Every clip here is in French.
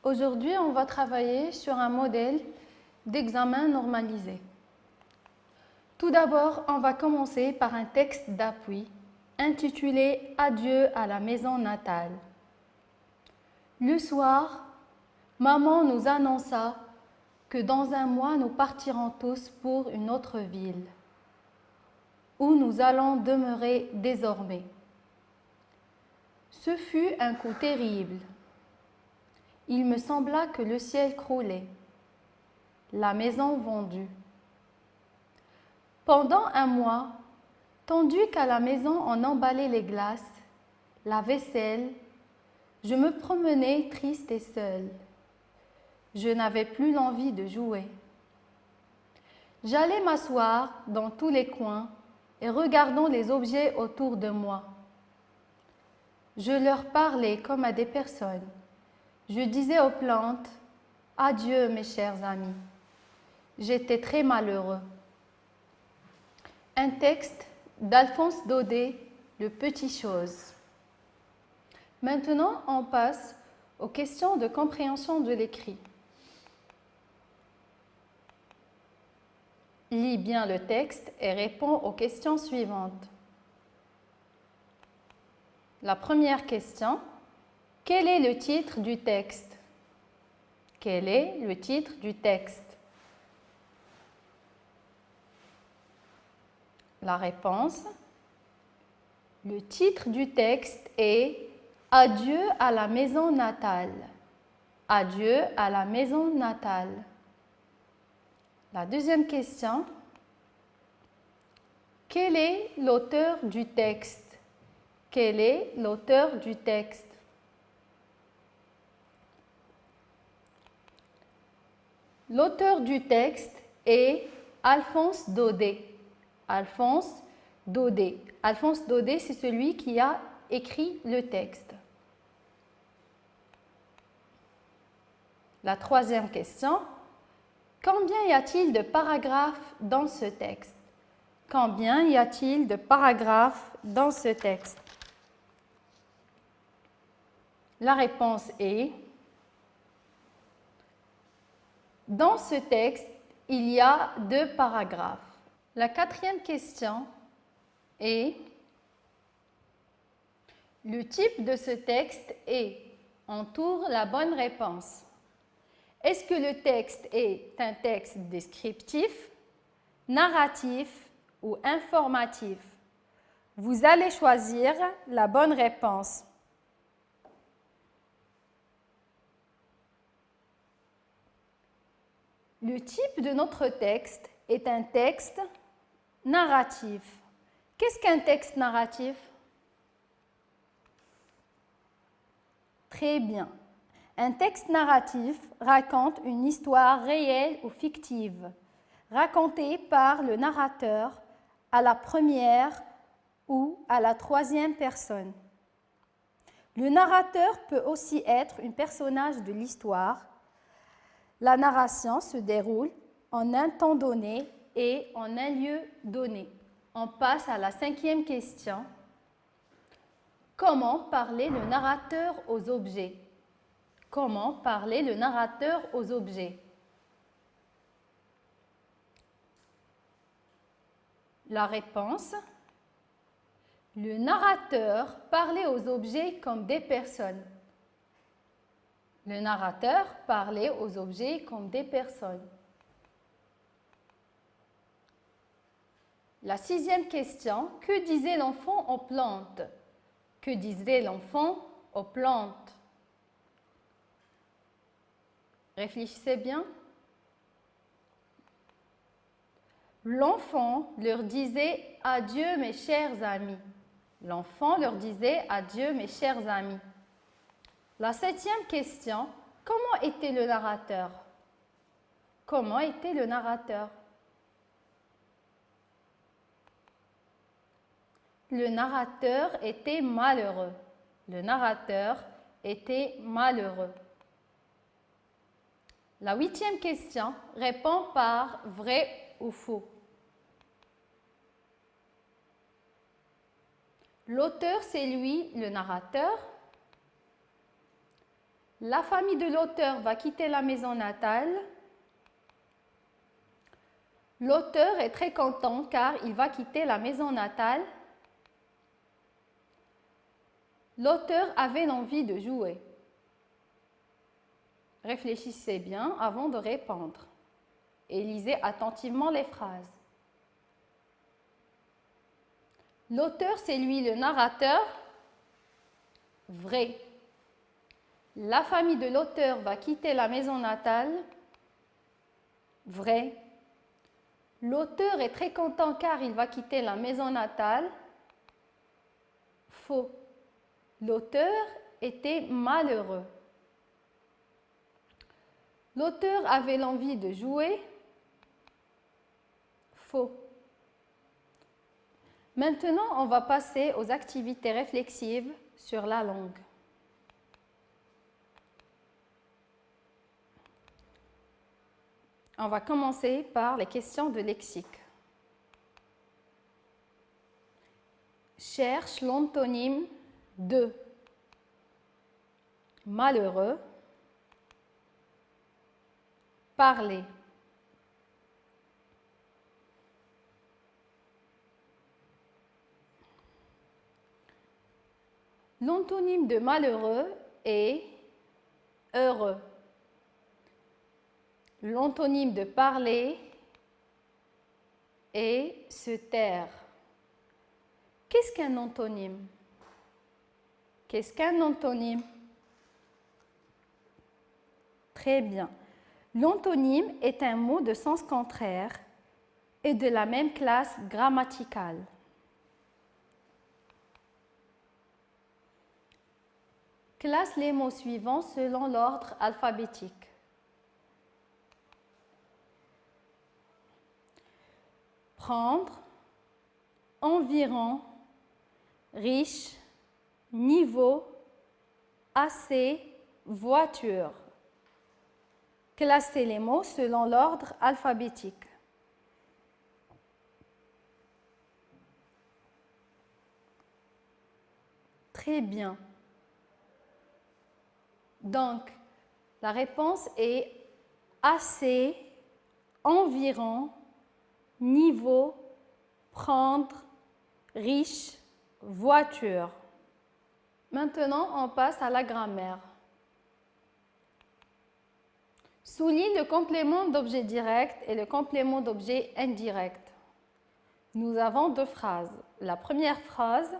Aujourd'hui, on va travailler sur un modèle d'examen normalisé. Tout d'abord, on va commencer par un texte d'appui intitulé « Adieu à la maison natale ». Le soir, maman nous annonça que dans un mois, nous partirons tous pour une autre ville, où nous allons demeurer désormais. Ce fut un coup terrible. Il me sembla que le ciel croulait, la maison vendue. Pendant un mois, tandis qu'à la maison on emballait les glaces, la vaisselle, je me promenais triste et seule. Je n'avais plus l'envie de jouer. J'allais m'asseoir dans tous les coins et regardant les objets autour de moi. Je leur parlais comme à des personnes. Je disais aux plantes, « Adieu mes chers amis ». J'étais très malheureux. Un texte d'Alphonse Daudet, Le Petit Chose. Maintenant, on passe aux questions de compréhension de l'écrit. Lis bien le texte et réponds aux questions suivantes. La première question, quel est le titre du texte? Quel est le titre du texte? La réponse, le titre du texte est « Adieu à la maison natale ». Adieu à la maison natale. La deuxième question, quel est l'auteur du texte? Quel est l'auteur du texte? L'auteur du texte est Alphonse Daudet. Alphonse Daudet. Alphonse Daudet, c'est celui qui a écrit le texte. La troisième question, combien y a-t-il de paragraphes dans ce texte? Combien y a-t-il de paragraphes dans ce texte? La réponse est, dans ce texte, il y a 2 paragraphes. La quatrième question est, le type de ce texte est, entoure la bonne réponse. Est-ce que le texte est un texte descriptif, narratif ou informatif? Vous allez choisir la bonne réponse. Le type de notre texte est un texte narratif. Qu'est-ce qu'un texte narratif? Très bien. Un texte narratif raconte une histoire réelle ou fictive, racontée par le narrateur à la première ou à la troisième personne. Le narrateur peut aussi être un personnage de l'histoire. La narration se déroule en un temps donné et en un lieu donné. On passe à la 5e question. Comment parler le narrateur aux objets? Comment parler le narrateur aux objets? La réponse, le narrateur parlait aux objets comme des personnes. Le narrateur parlait aux objets comme des personnes. La 6e question, que disait l'enfant aux plantes? Que disait l'enfant aux plantes? Réfléchissez bien. L'enfant leur disait « Adieu mes chers amis ». L'enfant leur disait « Adieu mes chers amis ». La 7e question, comment était le narrateur? Comment était le narrateur? Le narrateur était malheureux. Le narrateur était malheureux. La 8e question répond par vrai ou faux. L'auteur, c'est lui, le narrateur. La famille de l'auteur va quitter la maison natale. L'auteur est très content car il va quitter la maison natale. L'auteur avait l'envie de jouer. Réfléchissez bien avant de répondre et lisez attentivement les phrases. L'auteur, c'est lui le narrateur. Vrai. La famille de l'auteur va quitter la maison natale. Vrai. L'auteur est très content car il va quitter la maison natale. Faux. L'auteur était malheureux. L'auteur avait l'envie de jouer. Faux. Maintenant, on va passer aux activités réflexives sur la langue. On va commencer par les questions de lexique. Cherche l'antonyme de malheureux, parler. L'antonyme de malheureux est heureux. L'antonyme de parler est se taire. Qu'est-ce qu'un antonyme? Qu'est-ce qu'un antonyme? Très bien. L'antonyme est un mot de sens contraire et de la même classe grammaticale. Classe les mots suivants selon l'ordre alphabétique. Prendre, environ, riche, niveau, assez, voiture. Classer les mots selon l'ordre alphabétique. Très bien. Donc, la réponse est assez, environ, niveau, prendre, riche, voiture. Maintenant, on passe à la grammaire. Souligne le complément d'objet direct et le complément d'objet indirect. Nous avons deux phrases. La première phrase,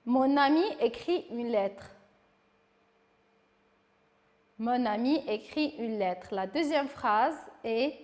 mon ami écrit une lettre. Mon ami écrit une lettre. La deuxième phrase est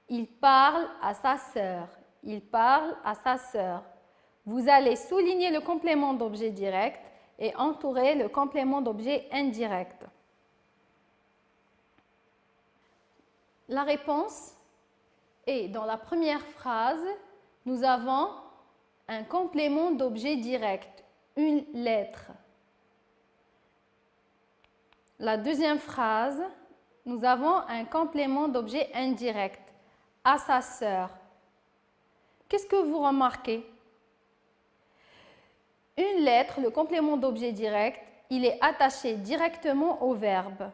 il parle à sa sœur. Il parle à sa sœur. Vous allez souligner le complément d'objet direct et entourer le complément d'objet indirect. La réponse est dans la première phrase, nous avons un complément d'objet direct, une lettre. La deuxième phrase, nous avons un complément d'objet indirect, à sa sœur. Qu'est-ce que vous remarquez? Une lettre, le complément d'objet direct, il est attaché directement au verbe.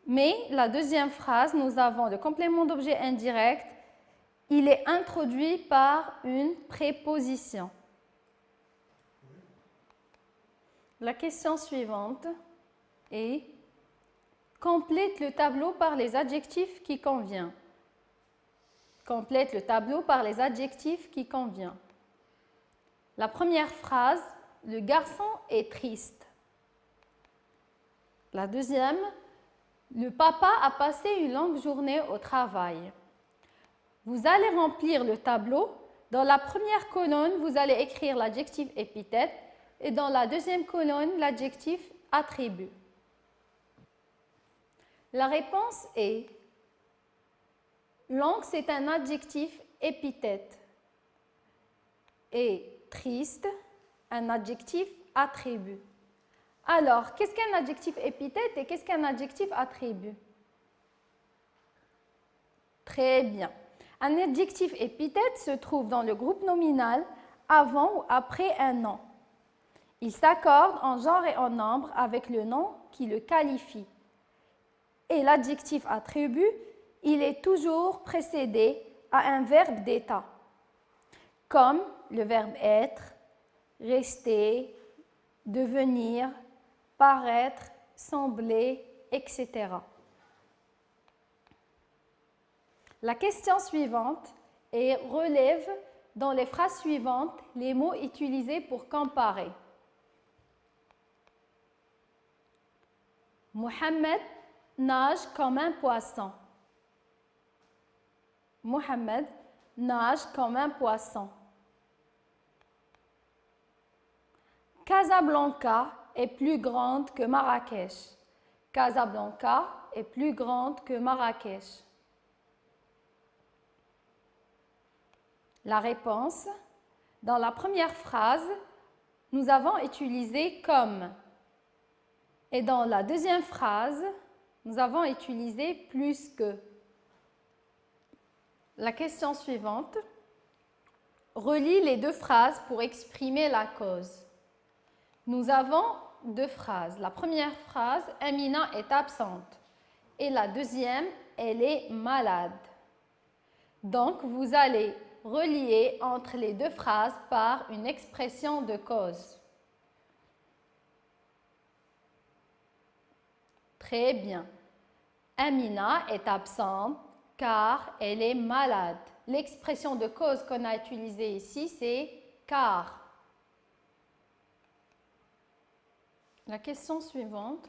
Mais la deuxième phrase, nous avons le complément d'objet indirect, il est introduit par une préposition. La question suivante est complète le tableau par les adjectifs qui conviennent. Complète le tableau par les adjectifs qui conviennent. La première phrase, le garçon est triste. La deuxième, le papa a passé une longue journée au travail. Vous allez remplir le tableau. Dans la première colonne, vous allez écrire l'adjectif épithète et dans la deuxième colonne, l'adjectif attribut. La réponse est longue, c'est un adjectif épithète. Et triste, un adjectif attribut. Alors, qu'est-ce qu'un adjectif épithète et qu'est-ce qu'un adjectif attribut? Très bien. Un adjectif épithète se trouve dans le groupe nominal avant ou après un nom. Il s'accorde en genre et en nombre avec le nom qui le qualifie. Et l'adjectif attribut, il est toujours précédé à un verbe d'état, comme le verbe être, rester, devenir, paraître, sembler, etc. La question suivante relève dans les phrases suivantes les mots utilisés pour comparer. Mohamed nage comme un poisson. Mohamed nage comme un poisson. Casablanca est plus grande que Marrakech. Casablanca est plus grande que Marrakech. La réponse, dans la première phrase, nous avons utilisé comme. Et dans la deuxième phrase, nous avons utilisé plus que. La question suivante, relie les deux phrases pour exprimer la cause. Nous avons deux phrases. La première phrase, Amina est absente. Et la deuxième, elle est malade. Donc, vous allez relier entre les deux phrases par une expression de cause. Très bien. Amina est absente car elle est malade. L'expression de cause qu'on a utilisée ici, c'est car. La question suivante.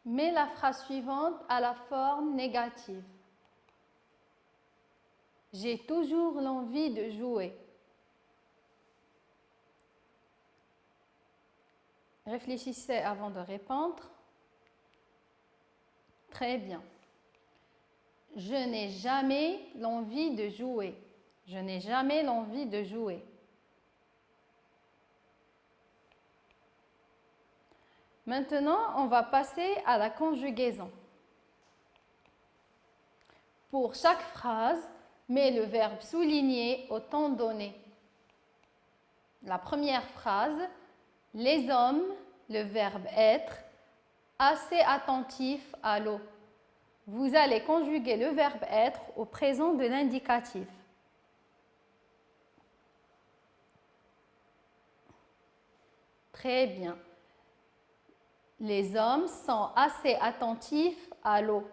Mets la phrase suivante à la forme négative. J'ai toujours l'envie de jouer. Réfléchissez avant de répondre. Très bien. Je n'ai jamais l'envie de jouer. Je n'ai jamais l'envie de jouer. Maintenant, on va passer à la conjugaison. Pour chaque phrase, mets le verbe souligné au temps donné. La première phrase, les hommes, le verbe être, assez attentifs à l'eau. Vous allez conjuguer le verbe être au présent de l'indicatif. Très bien. Les hommes sont assez attentifs à l'eau.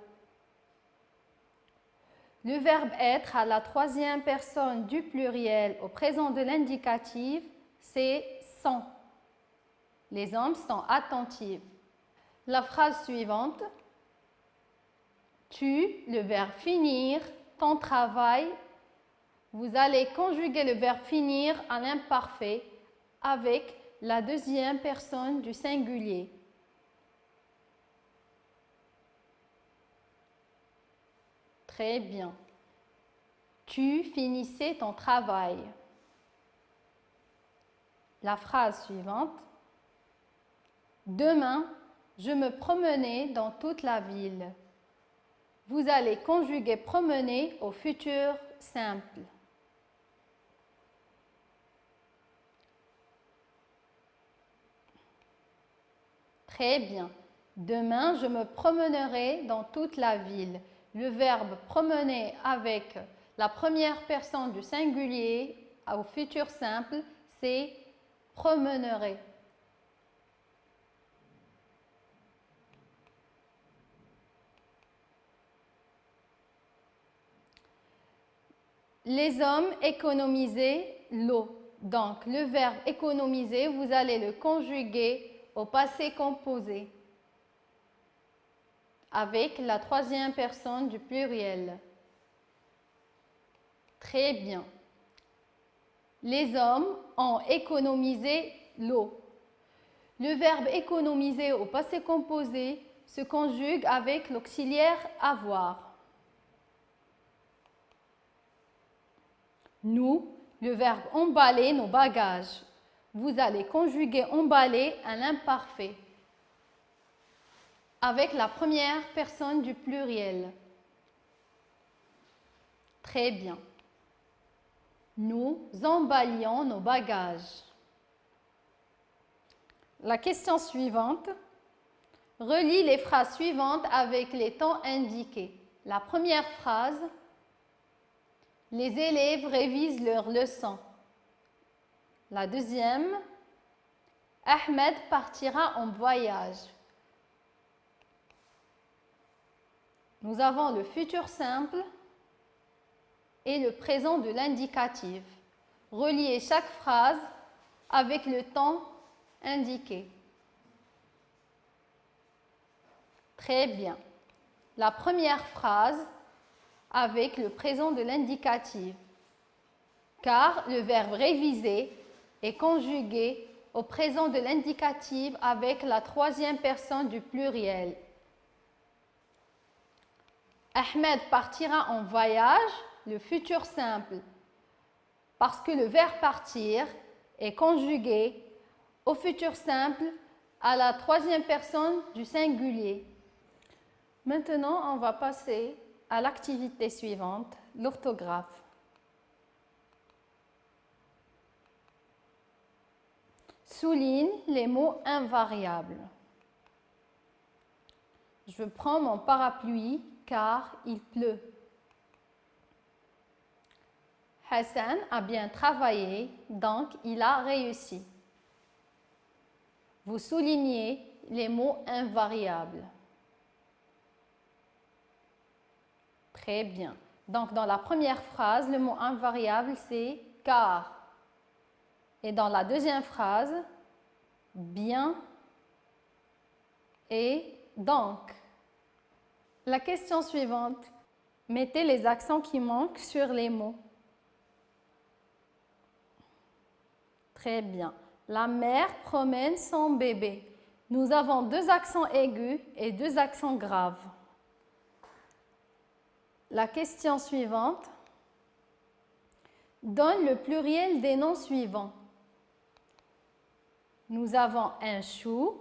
Le verbe être à la troisième personne du pluriel au présent de l'indicatif, c'est sont. Les hommes sont attentifs. La phrase suivante, tu, le verbe finir, ton travail, vous allez conjuguer le verbe finir à l'imparfait avec la deuxième personne du singulier. Très bien. Tu finissais ton travail. La phrase suivante. Demain, je me promenais dans toute la ville. Vous allez conjuguer promener au futur simple. Très bien. Demain, je me promènerai dans toute la ville. Le verbe promener avec la première personne du singulier au futur simple, c'est promènerai. Les hommes économisaient l'eau. Donc, le verbe économiser, vous allez le conjuguer au passé composé avec la troisième personne du pluriel. Très bien. Les hommes ont économisé l'eau. Le verbe économiser au passé composé se conjugue avec l'auxiliaire avoir. Nous, le verbe emballer nos bagages. Vous allez conjuguer emballer à l'imparfait avec la première personne du pluriel. Très bien. Nous emballions nos bagages. La question suivante. Relis les phrases suivantes avec les temps indiqués. La première phrase. Les élèves révisent leurs leçons. La deuxième. Ahmed partira en voyage. Nous avons le futur simple et le présent de l'indicatif. Reliez chaque phrase avec le temps indiqué. Très bien. La première phrase avec le présent de l'indicatif, car le verbe réviser est conjugué au présent de l'indicatif avec la troisième personne du pluriel. Ahmed partira en voyage, le futur simple, parce que le verbe partir est conjugué au futur simple à la troisième personne du singulier. Maintenant, on va passer à l'activité suivante, l'orthographe. Souligne les mots invariables. Je prends mon parapluie car il pleut. Hassan a bien travaillé, donc il a réussi. Vous soulignez les mots invariables. Très bien. Donc, dans la première phrase, le mot invariable, c'est car. Et dans la deuxième phrase, bien et donc. La question suivante. Mettez les accents qui manquent sur les mots. Très bien. La mère promène son bébé. Nous avons 2 accents aigus et 2 accents graves. La question suivante. Donne le pluriel des noms suivants. Nous avons un chou,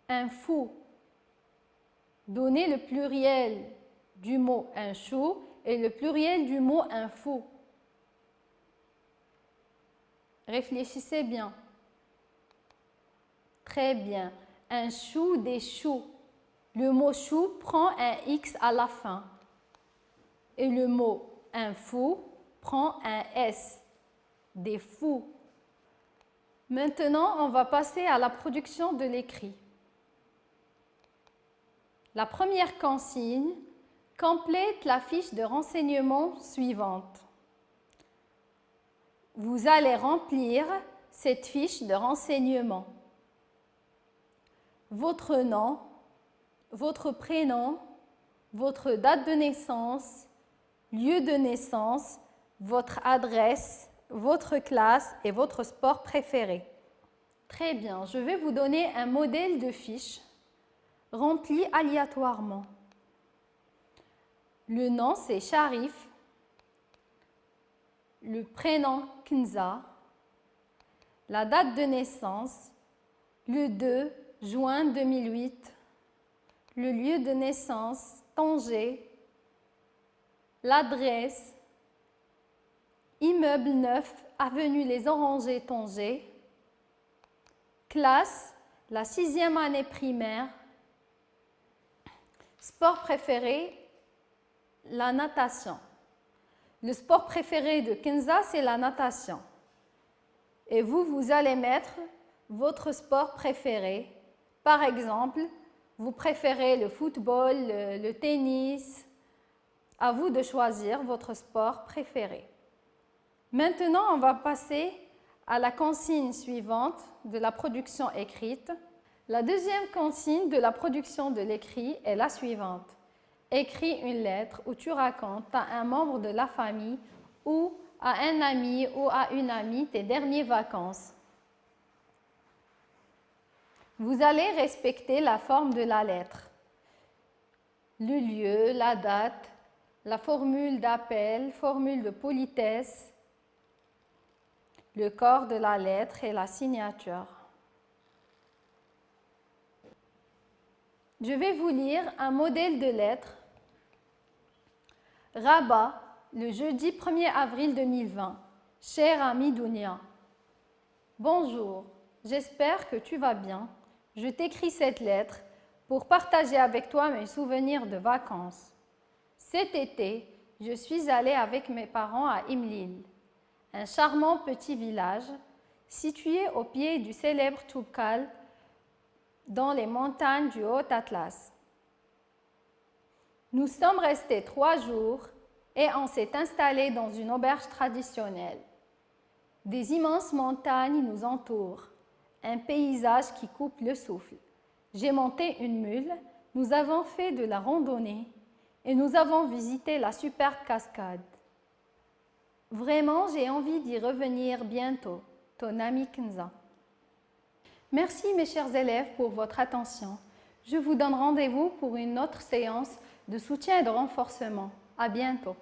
un fou. Donnez le pluriel du mot un chou et le pluriel du mot un fou. Réfléchissez bien. Très bien. Un chou, des choux. Le mot chou prend un X à la fin. Et le mot un fou prend un S. Des fous. Maintenant, on va passer à la production de l'écrit. La première consigne complète la fiche de renseignement suivante. Vous allez remplir cette fiche de renseignement. Votre nom, votre prénom, votre date de naissance, lieu de naissance, votre adresse, votre classe et votre sport préféré. Très bien, je vais vous donner un modèle de fiche rempli aléatoirement. Le nom, c'est Sharif. Le prénom, Kenza. La date de naissance, le 2 juin 2008. Le lieu de naissance, Tanger. L'adresse, immeuble 9, avenue Les Orangers, Tanger. Classe, la 6e année primaire. Sport préféré, la natation. Le sport préféré de Kenza, c'est la natation. Et vous, vous allez mettre votre sport préféré. Par exemple, vous préférez le football, le tennis. À vous de choisir votre sport préféré. Maintenant, on va passer à la consigne suivante de la production écrite. La deuxième consigne de la production de l'écrit est la suivante. Écris une lettre où tu racontes à un membre de la famille ou à un ami ou à une amie tes dernières vacances. Vous allez respecter la forme de la lettre, le lieu, la date, la formule d'appel, formule de politesse, le corps de la lettre et la signature. Je vais vous lire un modèle de lettre. Rabat le jeudi 1er avril 2020. Cher ami Dounia, bonjour, j'espère que tu vas bien. Je t'écris cette lettre pour partager avec toi mes souvenirs de vacances. Cet été, je suis allée avec mes parents à Imlil, un charmant petit village situé au pied du célèbre Toubkal dans les montagnes du Haut-Atlas. Nous sommes restés 3 jours et on s'est installé dans une auberge traditionnelle. Des immenses montagnes nous entourent, un paysage qui coupe le souffle. J'ai monté une mule, nous avons fait de la randonnée et nous avons visité la superbe cascade. Vraiment, j'ai envie d'y revenir bientôt. Ton ami Kenza. Merci mes chers élèves pour votre attention. Je vous donne rendez-vous pour une autre séance de soutien et de renforcement. À bientôt.